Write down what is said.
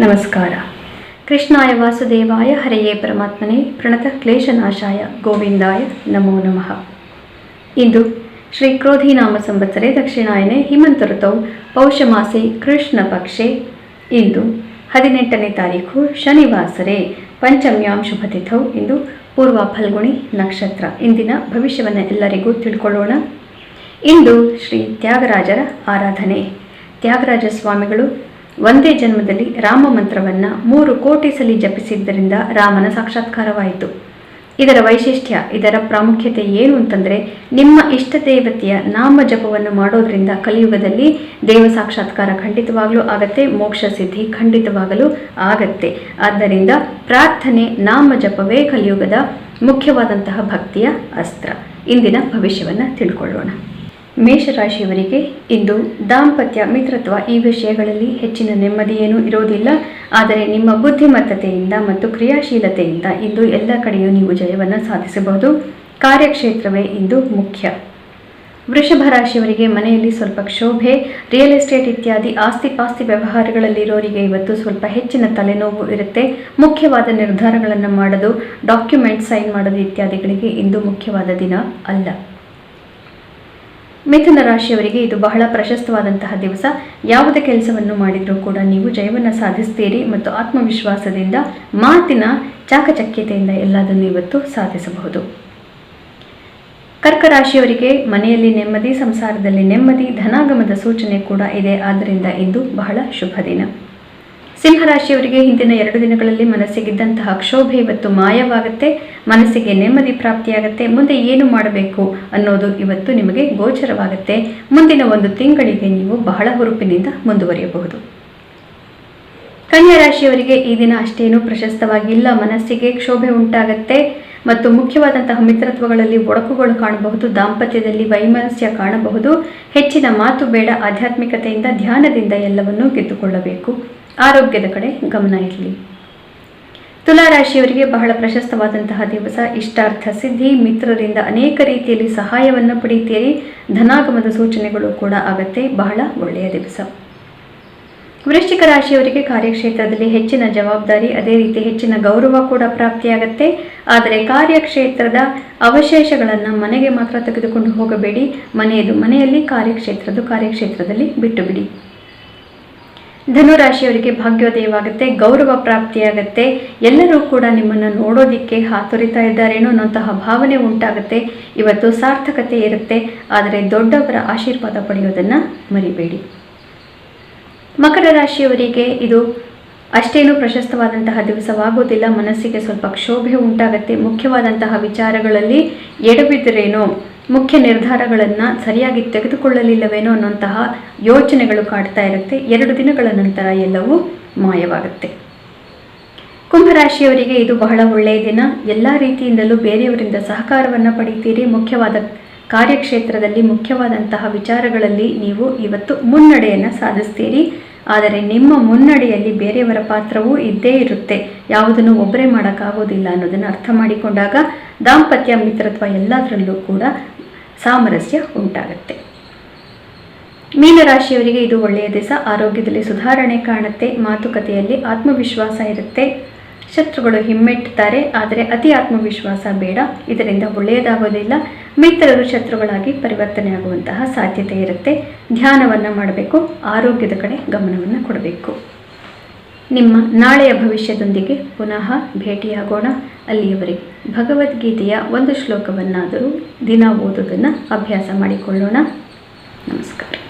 ನಮಸ್ಕಾರ. ಕೃಷ್ಣಾಯ ವಾಸುದೇವಾಯ ಹರೆಯೇ ಪರಮಾತ್ಮನೇ ಪ್ರಣತ ಕ್ಲೇಶನಾಶಾಯ ಗೋವಿಂದಾಯ ನಮೋ ನಮಃ. ಇಂದು ಶ್ರೀ ಕ್ರೋಧಿನಾಮ ಸಂವತ್ಸರೆ ದಕ್ಷಿಣಾಯನೆ ಹಿಮಂತ ಋತೌ ಪೌಷಮಾಸೆ ಕೃಷ್ಣ ಪಕ್ಷೆ ಇಂದು 18ನೇ ತಾರೀಖು ಶನಿವಾಸರೆ ಪಂಚಮ್ಯಾಂ ಶುಭತಿಥೌ. ಇಂದು ಪೂರ್ವ ಫಲ್ಗುಣಿ ನಕ್ಷತ್ರ. ಇಂದಿನ ಭವಿಷ್ಯವನ್ನು ಎಲ್ಲರಿಗೂ ತಿಳ್ಕೊಳ್ಳೋಣ. ಇಂದು ಶ್ರೀ ತ್ಯಾಗರಾಜರ ಆರಾಧನೆ. ತ್ಯಾಗರಾಜ ಸ್ವಾಮಿಗಳು ಒಂದೇ ಜನ್ಮದಲ್ಲಿ ರಾಮ ಮಂತ್ರವನ್ನು 3 ಕೋಟಿ ಸಲ ಜಪಿಸಿದ್ದರಿಂದ ರಾಮನ ಸಾಕ್ಷಾತ್ಕಾರವಾಯಿತು. ಇದರ ವೈಶಿಷ್ಟ್ಯ, ಇದರ ಪ್ರಾಮುಖ್ಯತೆ ಏನು ಅಂತಂದರೆ, ನಿಮ್ಮ ಇಷ್ಟ ದೇವತೆಯ ನಾಮ ಜಪವನ್ನು ಮಾಡೋದ್ರಿಂದ ಕಲಿಯುಗದಲ್ಲಿ ದೇವ ಸಾಕ್ಷಾತ್ಕಾರ ಖಂಡಿತವಾಗಲೂ ಆಗತ್ತೆ, ಮೋಕ್ಷ ಸಿದ್ಧಿ ಖಂಡಿತವಾಗಲೂ ಆಗತ್ತೆ. ಆದ್ದರಿಂದ ಪ್ರಾರ್ಥನೆ, ನಾಮ ಜಪವೇ ಕಲಿಯುಗದ ಮುಖ್ಯವಾದಂತಹ ಭಕ್ತಿಯ ಅಸ್ತ್ರ. ಇಂದಿನ ಭವಿಷ್ಯವನ್ನು ತಿಳ್ಕೊಳ್ಳೋಣ. ಮೇಷರಾಶಿಯವರಿಗೆ ಇಂದು ದಾಂಪತ್ಯ, ಮಿತ್ರತ್ವ ಈ ವಿಷಯಗಳಲ್ಲಿ ಹೆಚ್ಚಿನ ನೆಮ್ಮದಿಯೇನೂ ಇರೋದಿಲ್ಲ. ಆದರೆ ನಿಮ್ಮ ಬುದ್ಧಿಮತ್ತತೆಯಿಂದ ಮತ್ತು ಕ್ರಿಯಾಶೀಲತೆಯಿಂದ ಇಂದು ಎಲ್ಲ ಕಡೆಯೂ ನೀವು ಜಯವನ್ನು ಸಾಧಿಸಬಹುದು. ಕಾರ್ಯಕ್ಷೇತ್ರವೇ ಇಂದು ಮುಖ್ಯ. ವೃಷಭ ರಾಶಿಯವರಿಗೆ ಮನೆಯಲ್ಲಿ ಸ್ವಲ್ಪ ಕ್ಷೋಭೆ, ರಿಯಲ್ ಎಸ್ಟೇಟ್ ಇತ್ಯಾದಿ ಆಸ್ತಿ ಪಾಸ್ತಿ ವ್ಯವಹಾರಗಳಲ್ಲಿರೋರಿಗೆ ಇವತ್ತು ಸ್ವಲ್ಪ ಹೆಚ್ಚಿನ ತಲೆನೋವು ಇರುತ್ತೆ. ಮುಖ್ಯವಾದ ನಿರ್ಧಾರಗಳನ್ನು ಮಾಡೋದು, ಡಾಕ್ಯುಮೆಂಟ್ ಸೈನ್ ಮಾಡೋದು ಇತ್ಯಾದಿಗಳಿಗೆ ಇಂದು ಮುಖ್ಯವಾದ ದಿನ ಅಲ್ಲ. ಮಿಥುನ ರಾಶಿಯವರಿಗೆ ಇದು ಬಹಳ ಪ್ರಶಸ್ತವಾದಂತಹ ದಿವಸ. ಯಾವುದೇ ಕೆಲಸವನ್ನು ಮಾಡಿದರೂ ಕೂಡ ನೀವು ಜಯವನ್ನು ಸಾಧಿಸ್ತೀರಿ ಮತ್ತು ಆತ್ಮವಿಶ್ವಾಸದಿಂದ, ಮಾತಿನ ಚಾಕಚಕ್ಯತೆಯಿಂದ ಎಲ್ಲದನ್ನು ಇವತ್ತು ಸಾಧಿಸಬಹುದು. ಕರ್ಕ ರಾಶಿಯವರಿಗೆ ಮನೆಯಲ್ಲಿ ನೆಮ್ಮದಿ, ಸಂಸಾರದಲ್ಲಿ ನೆಮ್ಮದಿ, ಧನಾಗಮದ ಸೂಚನೆ ಕೂಡ ಇದೆ. ಆದ್ದರಿಂದ ಇಂದು ಬಹಳ ಶುಭ ದಿನ. ಸಿಂಹರಾಶಿಯವರಿಗೆ ಹಿಂದಿನ 2 ದಿನಗಳಲ್ಲಿ ಮನಸ್ಸಿಗಿದ್ದಂತಹ ಕ್ಷೋಭೆ ಇವತ್ತು ಮಾಯವಾಗುತ್ತೆ. ಮನಸ್ಸಿಗೆ ನೆಮ್ಮದಿ ಪ್ರಾಪ್ತಿಯಾಗುತ್ತೆ. ಮುಂದೆ ಏನು ಮಾಡಬೇಕು ಅನ್ನೋದು ಇವತ್ತು ನಿಮಗೆ ಗೋಚರವಾಗುತ್ತೆ. ಮುಂದಿನ 1 ತಿಂಗಳಿಗೆ ನೀವು ಬಹಳ ಹುರುಪಿನಿಂದ ಮುಂದುವರಿಯಬಹುದು. ಕನ್ಯಾ ರಾಶಿಯವರಿಗೆ ಈ ದಿನ ಅಷ್ಟೇನೂ ಪ್ರಶಸ್ತವಾಗಿಲ್ಲ. ಮನಸ್ಸಿಗೆ ಕ್ಷೋಭೆ ಉಂಟಾಗತ್ತೆ ಮತ್ತು ಮುಖ್ಯವಾದಂತಹ ಮಿತ್ರತ್ವಗಳಲ್ಲಿ ಒಡಕುಗಳು ಕಾಣಬಹುದು. ದಾಂಪತ್ಯದಲ್ಲಿ ವೈಮನಸ್ಯ ಕಾಣಬಹುದು. ಹೆಚ್ಚಿನ ಮಾತು ಬೇಡ. ಆಧ್ಯಾತ್ಮಿಕತೆಯಿಂದ, ಧ್ಯಾನದಿಂದ ಎಲ್ಲವನ್ನೂ ಗೆದ್ದುಕೊಳ್ಳಬೇಕು. ಆರೋಗ್ಯದ ಕಡೆ ಗಮನ ಇರಲಿ. ತುಲಾ ರಾಶಿಯವರಿಗೆ ಬಹಳ ಪ್ರಶಸ್ತವಾದಂತಹ ದಿವಸ. ಇಷ್ಟಾರ್ಥ ಸಿದ್ಧಿ, ಮಿತ್ರರಿಂದ ಅನೇಕ ರೀತಿಯಲ್ಲಿ ಸಹಾಯವನ್ನು ಪಡೆಯುತ್ತೀರಿ. ಧನಾಗಮದ ಸೂಚನೆಗಳು ಕೂಡ ಆಗತ್ತೆ. ಬಹಳ ಒಳ್ಳೆಯ ದಿವಸ. ವೃಶ್ಚಿಕ ರಾಶಿಯವರಿಗೆ ಕಾರ್ಯಕ್ಷೇತ್ರದಲ್ಲಿ ಹೆಚ್ಚಿನ ಜವಾಬ್ದಾರಿ, ಅದೇ ರೀತಿ ಹೆಚ್ಚಿನ ಗೌರವ ಕೂಡ ಪ್ರಾಪ್ತಿಯಾಗತ್ತೆ. ಆದರೆ ಕಾರ್ಯಕ್ಷೇತ್ರದ ಅವಶೇಷಗಳನ್ನು ಮನೆಗೆ ಮಾತ್ರ ತೆಗೆದುಕೊಂಡು ಹೋಗಬೇಡಿ. ಮನೆಯದು ಮನೆಯಲ್ಲಿ, ಕಾರ್ಯಕ್ಷೇತ್ರದಲ್ಲಿ ಬಿಟ್ಟು ಬಿಡಿ. ಧನುರಾಶಿಯವರಿಗೆ ಭಾಗ್ಯೋದಯವಾಗುತ್ತೆ, ಗೌರವ ಪ್ರಾಪ್ತಿಯಾಗತ್ತೆ. ಎಲ್ಲರೂ ಕೂಡ ನಿಮ್ಮನ್ನು ನೋಡೋದಿಕ್ಕೆ ಹಾತೊರಿತಾ ಇದ್ದಾರೇನೋ ಅನ್ನೋಂತಹ ಭಾವನೆ ಉಂಟಾಗುತ್ತೆ. ಇವತ್ತು ಸಾರ್ಥಕತೆ ಇರುತ್ತೆ. ಆದರೆ ದೊಡ್ಡವರ ಆಶೀರ್ವಾದ ಪಡೆಯೋದನ್ನು ಮರಿಬೇಡಿ. ಮಕರ ರಾಶಿಯವರಿಗೆ ಇದು ಅಷ್ಟೇನೂ ಪ್ರಶಸ್ತವಾದಂತಹ ದಿವಸವಾಗೋದಿಲ್ಲ. ಮನಸ್ಸಿಗೆ ಸ್ವಲ್ಪ ಕ್ಷೋಭೆ ಉಂಟಾಗತ್ತೆ. ಮುಖ್ಯವಾದಂತಹ ವಿಚಾರಗಳಲ್ಲಿ ಎಡಬಿದ್ದರೇನೋ, ಮುಖ್ಯ ನಿರ್ಧಾರಗಳನ್ನು ಸರಿಯಾಗಿ ತೆಗೆದುಕೊಳ್ಳಲಿಲ್ಲವೇನೋ ಅನ್ನೋಂತಹ ಯೋಚನೆಗಳು ಕಾಡ್ತಾ ಇರುತ್ತೆ. 2 ದಿನಗಳ ನಂತರ ಎಲ್ಲವೂ ಮಾಯವಾಗುತ್ತೆ. ಕುಂಭರಾಶಿಯವರಿಗೆ ಇದು ಬಹಳ ಒಳ್ಳೆಯ ದಿನ. ಎಲ್ಲ ರೀತಿಯಿಂದಲೂ ಬೇರೆಯವರಿಂದ ಸಹಕಾರವನ್ನು ಪಡಿತೀರಿ. ಮುಖ್ಯವಾದ ಕಾರ್ಯಕ್ಷೇತ್ರದಲ್ಲಿ, ಮುಖ್ಯವಾದಂತಹ ವಿಚಾರಗಳಲ್ಲಿ ನೀವು ಇವತ್ತು ಮುನ್ನಡೆಯನ್ನು ಸಾಧಿಸ್ತೀರಿ. ಆದರೆ ನಿಮ್ಮ ಮುನ್ನಡೆಯಲ್ಲಿ ಬೇರೆಯವರ ಪಾತ್ರವೂ ಇದ್ದೇ ಇರುತ್ತೆ. ಯಾವುದನ್ನು ಒಬ್ಬರೇ ಮಾಡೋಕ್ಕಾಗೋದಿಲ್ಲ ಅನ್ನೋದನ್ನು ಅರ್ಥ ಮಾಡಿಕೊಂಡಾಗ ದಾಂಪತ್ಯ, ಮಿತ್ರತ್ವ ಎಲ್ಲದರಲ್ಲೂ ಕೂಡ ಸಾಮರಸ್ಯ ಉಂಟಾಗುತ್ತೆ. ಮೀನರಾಶಿಯವರಿಗೆ ಇದು ಒಳ್ಳೆಯ ದಿವಸ. ಆರೋಗ್ಯದಲ್ಲಿ ಸುಧಾರಣೆ ಕಾಣುತ್ತೆ. ಮಾತುಕತೆಯಲ್ಲಿ ಆತ್ಮವಿಶ್ವಾಸ ಇರುತ್ತೆ. ಶತ್ರುಗಳು ಹಿಮ್ಮೆಟ್ಟುತ್ತಾರೆ, ಆದರೆ ಅತಿ ಆತ್ಮವಿಶ್ವಾಸ ಬೇಡ. ಇದರಿಂದ ಒಳ್ಳೆಯದಾಗೋದಿಲ್ಲ. ಮಿತ್ರರು ಶತ್ರುಗಳಾಗಿ ಪರಿವರ್ತನೆ ಆಗುವಂತಹ ಸಾಧ್ಯತೆ ಇರುತ್ತೆ. ಧ್ಯಾನವನ್ನು ಮಾಡಬೇಕು. ಆರೋಗ್ಯದ ಕಡೆ ಗಮನವನ್ನು ಕೊಡಬೇಕು. ನಿಮ್ಮ ನಾಳೆಯ ಭವಿಷ್ಯದೊಂದಿಗೆ ಪುನಃ ಭೇಟಿಯಾಗೋಣ. ಅಲ್ಲಿಯವರೆಗೆ ಭಗವದ್ಗೀತೆಯ 1 ಶ್ಲೋಕವನ್ನಾದರೂ ದಿನ ಓದೋದನ್ನು ಅಭ್ಯಾಸ ಮಾಡಿಕೊಳ್ಳೋಣ. ನಮಸ್ಕಾರ.